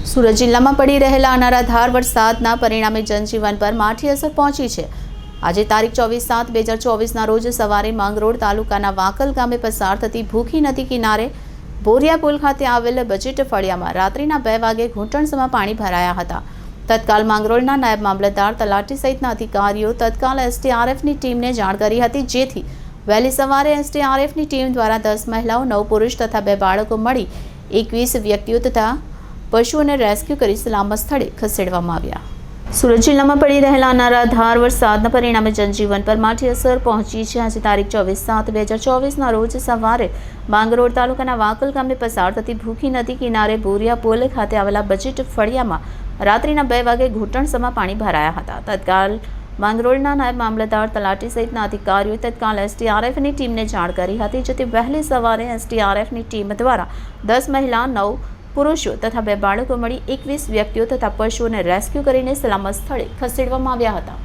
સુરત જિલ્લામાં પડી રહેલા અનરાધાર વરસાદના પરિણામે જનજીવન પર માઠી અસર પહોંચી છે। આજે તારીખ 24/7/2024ના રોજ સવારે માંગરોળ તાલુકાના વાંકલ ગામે પસાર થતી ભૂખી નદી કિનારે બોરિયા પુલ ખાતે આવેલ બજેટ ફળિયામાં રાત્રિના 2 વાગે ઘૂંટણસમાં પાણી ભરાયા હતા। તત્કાલ માંગરોળના નાયબ મામલતદાર તલાટી સહિતના અધિકારીઓ તત્કાલ એસડીઆરએફની ટીમને જાણ કરી હતી, જેથી વહેલી સવારે એસડીઆરએફની ટીમ દ્વારા 10 મહિલાઓ, 9 પુરુષ તથા 2 બાળકો મળી 21 વ્યક્તિઓ તથા પશુઓને રેસ્ક્યુ કરી સલામત સ્થળે ખસેડવામાં આવ્યા। સુરત જિલ્લામાં પડી રહેલા અનરાધાર વરસાદના પરિણામે જનજીવન પર માઠી અસર પહોંચી છે। આજે તારીખ 24/7/2024ના રોજ સવારે માંગરોળ તાલુકાના વાંકલ ગામે પસાર થતી ભૂખી નદી કિનારે બોરિયા પુલ ખાતે આવેલા બજેટ ફળિયામાં રાત્રિના 2 વાગે ઘૂંટણસમાં પાણી ભરાયા હતા। તત્કાલ માંગરોળના નાયબ મામલતદાર તલાટી સહિતના અધિકારીઓએ તત્કાલ એસડીઆરએફની ટીમને જાણ કરી હતી, જેથી વહેલી સવારે એસડીઆરએફની ટીમ દ્વારા 10 મહિલા, 9 પુરુષો તથા 2 બાળકો મળી 21 વ્યક્તિઓ તથા પશુઓને રેસ્ક્યુ કરીને સલામત સ્થળે ખસેડવામાં આવ્યા હતા।